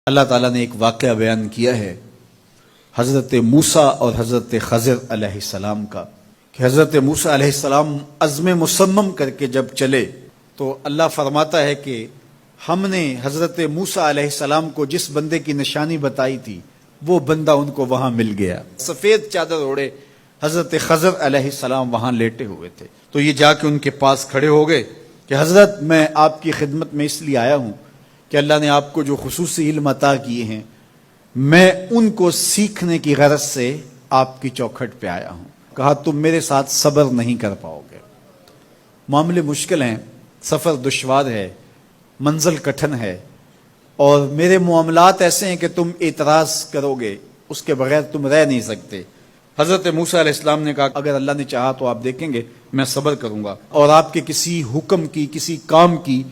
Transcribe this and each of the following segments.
اللہ تعالیٰ نے ایک واقعہ بیان کیا ہے حضرت موسیٰ اور حضرت خضر علیہ السلام کا کہ حضرت موسیٰ علیہ السلام عزم مصمم کر کے جب چلے تو اللہ فرماتا ہے کہ ہم نے حضرت موسیٰ علیہ السلام کو جس بندے کی نشانی بتائی تھی وہ بندہ ان کو وہاں مل گیا۔ سفید چادر اوڑے حضرت خضر علیہ السلام وہاں لیٹے ہوئے تھے، تو یہ جا کے ان کے پاس کھڑے ہو گئے کہ حضرت میں آپ کی خدمت میں اس لیے آیا ہوں کہ اللہ نے آپ کو جو خصوصی علم عطا کیے ہیں میں ان کو سیکھنے کی غرض سے آپ کی چوکھٹ پہ آیا ہوں۔ کہا تم میرے ساتھ صبر نہیں کر پاؤ گے، معاملے مشکل ہیں، سفر دشوار ہے، منزل کٹھن ہے، اور میرے معاملات ایسے ہیں کہ تم اعتراض کرو گے اس کے بغیر تم رہ نہیں سکتے۔ حضرت موسیٰ علیہ السلام نے کہا اگر اللہ نے چاہا تو آپ دیکھیں گے میں صبر کروں گا اور آپ کے کسی حکم کی کسی کام کی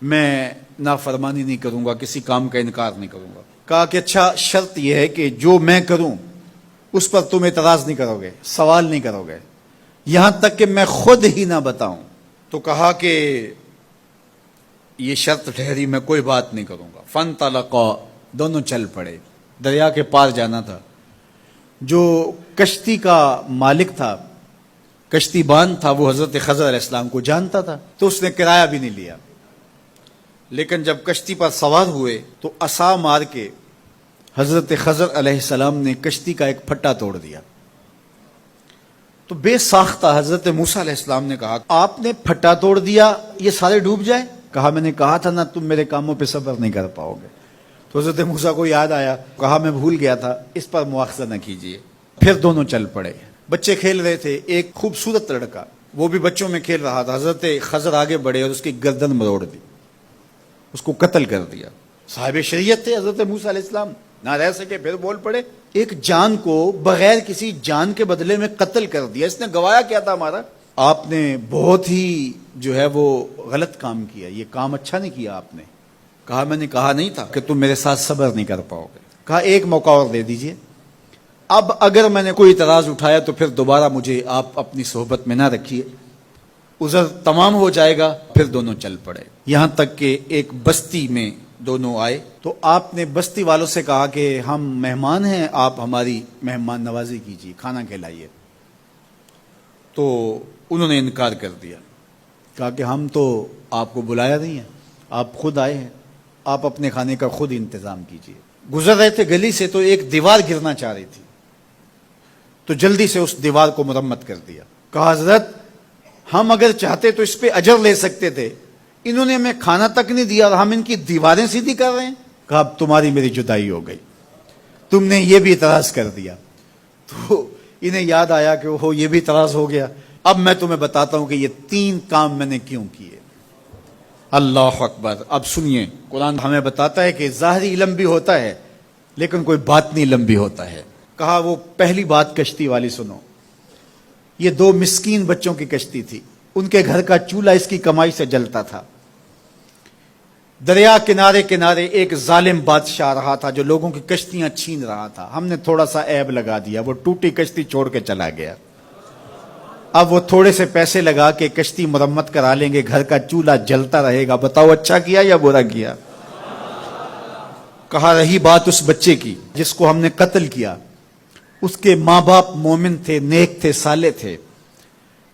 میں نافرمانی نہیں کروں گا، کسی کام کا انکار نہیں کروں گا۔ کہا کہ اچھا شرط یہ ہے کہ جو میں کروں اس پر تم اعتراض نہیں کرو گے، سوال نہیں کرو گے، یہاں تک کہ میں خود ہی نہ بتاؤں۔ تو کہا کہ یہ شرط ٹھہری، میں کوئی بات نہیں کروں گا۔ فانطلقا، دونوں چل پڑے، دریا کے پار جانا تھا۔ جو کشتی کا مالک تھا، کشتی بان تھا، وہ حضرت خضر علیہ السلام کو جانتا تھا تو اس نے کرایہ بھی نہیں لیا، لیکن جب کشتی پر سوار ہوئے تو عصا مار کے حضرت خضر علیہ السلام نے کشتی کا ایک پھٹا توڑ دیا۔ تو بے ساختہ حضرت موسیٰ علیہ السلام نے کہا آپ نے پھٹا توڑ دیا، یہ سارے ڈوب جائیں؟ کہا میں نے کہا تھا نا تم میرے کاموں پہ صبر نہیں کر پاؤ گے۔ تو حضرت موسیٰ کو یاد آیا، کہا میں بھول گیا تھا، اس پر مواخذہ نہ کیجیے۔ پھر دونوں چل پڑے، بچے کھیل رہے تھے، ایک خوبصورت لڑکا وہ بھی بچوں میں کھیل رہا تھا۔ حضرت خضر آگے بڑھے اور اس کی گردن مروڑ دی، اس کو قتل کر دیا۔ صاحب شریعت تھے حضرت موسیٰ علیہ السلام، نہ رہ سکے، پھر بول پڑے ایک جان کو بغیر کسی جان کے بدلے میں قتل کر دیا، اس نے گوایا کیا تھا ہمارا؟ آپ نے بہت ہی جو ہے وہ غلط کام کیا، یہ کام اچھا نہیں کیا آپ نے۔ کہا میں نے کہا نہیں تھا کہ تم میرے ساتھ صبر نہیں کر پاؤ گے۔ کہا ایک موقع اور دے دیجئے، اب اگر میں نے کوئی اعتراض اٹھایا تو پھر دوبارہ مجھے آپ اپنی صحبت میں نہ رکھیے، عذر تمام ہو جائے گا۔ پھر دونوں چل پڑے، یہاں تک کہ ایک بستی میں دونوں آئے تو آپ نے بستی والوں سے کہا کہ ہم مہمان ہیں، آپ ہماری مہمان نوازی کیجیے، کھانا کھلائیے۔ تو انہوں نے انکار کر دیا، کہا کہ ہم تو آپ کو بلایا نہیں ہے، آپ خود آئے ہیں، آپ اپنے کھانے کا خود انتظام کیجیے۔ گزر رہے تھے گلی سے تو ایک دیوار گرنا چاہ رہی تھی، تو جلدی سے اس دیوار کو مرمت کر دیا۔ کہا حضرت ہم اگر چاہتے تو اس پہ اجر لے سکتے تھے، انہوں نے ہمیں کھانا تک نہیں دیا اور ہم ان کی دیواریں سیدھی کر رہے ہیں۔ کہا اب تمہاری میری جدائی ہو گئی، تم نے یہ بھی اعتراض کر دیا۔ تو انہیں یاد آیا کہ وہ یہ بھی اعتراض ہو گیا، اب میں تمہیں بتاتا ہوں کہ یہ 3 کام میں نے کیوں کیے۔ اللہ اکبر۔ اب سنیے، قرآن ہمیں بتاتا ہے کہ ظاہری علم بھی ہوتا ہے لیکن کوئی باطنی علم بھی ہوتا ہے۔ کہا وہ پہلی بات کشتی والی سنو، یہ 2 مسکین بچوں کی کشتی تھی، ان کے گھر کا چولہا اس کی کمائی سے جلتا تھا۔ دریا کنارے کنارے ایک ظالم بادشاہ رہا تھا جو لوگوں کی کشتیاں چھین رہا تھا، ہم نے تھوڑا سا عیب لگا دیا، وہ ٹوٹی کشتی چھوڑ کے چلا گیا۔ اب وہ تھوڑے سے پیسے لگا کے کشتی مرمت کرا لیں گے، گھر کا چولہا جلتا رہے گا، بتاؤ اچھا کیا یا برا کیا؟ کہا رہی بات اس بچے کی جس کو ہم نے قتل کیا، اس کے ماں باپ مومن تھے، نیک تھے، صالح تھے،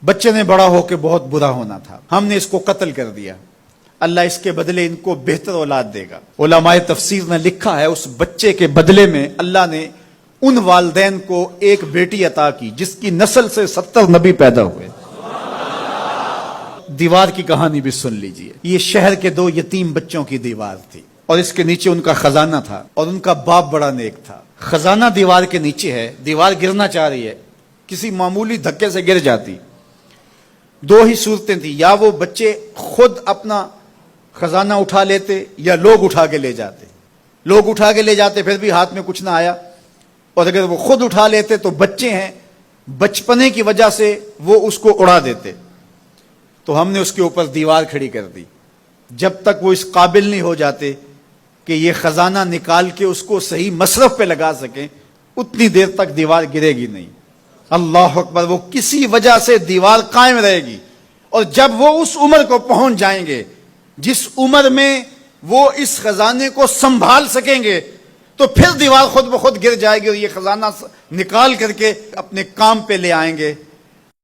بچے نے بڑا ہو کے بہت برا ہونا تھا، ہم نے اس کو قتل کر دیا، اللہ اس کے بدلے ان کو بہتر اولاد دے گا۔ علماء تفسیر نے لکھا ہے اس بچے کے بدلے میں اللہ نے ان والدین کو ایک بیٹی عطا کی جس کی نسل سے 70 نبی پیدا ہوئے۔ دیوار کی کہانی بھی سن لیجئے، یہ شہر کے 2 یتیم بچوں کی دیوار تھی اور اس کے نیچے ان کا خزانہ تھا اور ان کا باپ بڑا نیک تھا۔ خزانہ دیوار کے نیچے ہے، دیوار گرنا چاہ رہی ہے، کسی معمولی دھکے سے گر جاتی۔ 2 ہی صورتیں تھیں، یا وہ بچے خود اپنا خزانہ اٹھا لیتے یا لوگ اٹھا کے لے جاتے۔ لوگ اٹھا کے لے جاتے پھر بھی ہاتھ میں کچھ نہ آیا، اور اگر وہ خود اٹھا لیتے تو بچے ہیں، بچپنے کی وجہ سے وہ اس کو اڑا دیتے۔ تو ہم نے اس کے اوپر دیوار کھڑی کر دی، جب تک وہ اس قابل نہیں ہو جاتے کہ یہ خزانہ نکال کے اس کو صحیح مصرف پہ لگا سکیں، اتنی دیر تک دیوار گرے گی نہیں۔ اللہ اکبر۔ وہ کسی وجہ سے دیوار قائم رہے گی، اور جب وہ اس عمر کو پہنچ جائیں گے جس عمر میں وہ اس خزانے کو سنبھال سکیں گے تو پھر دیوار خود بخود گر جائے گی اور یہ خزانہ نکال کر کے اپنے کام پہ لے آئیں گے.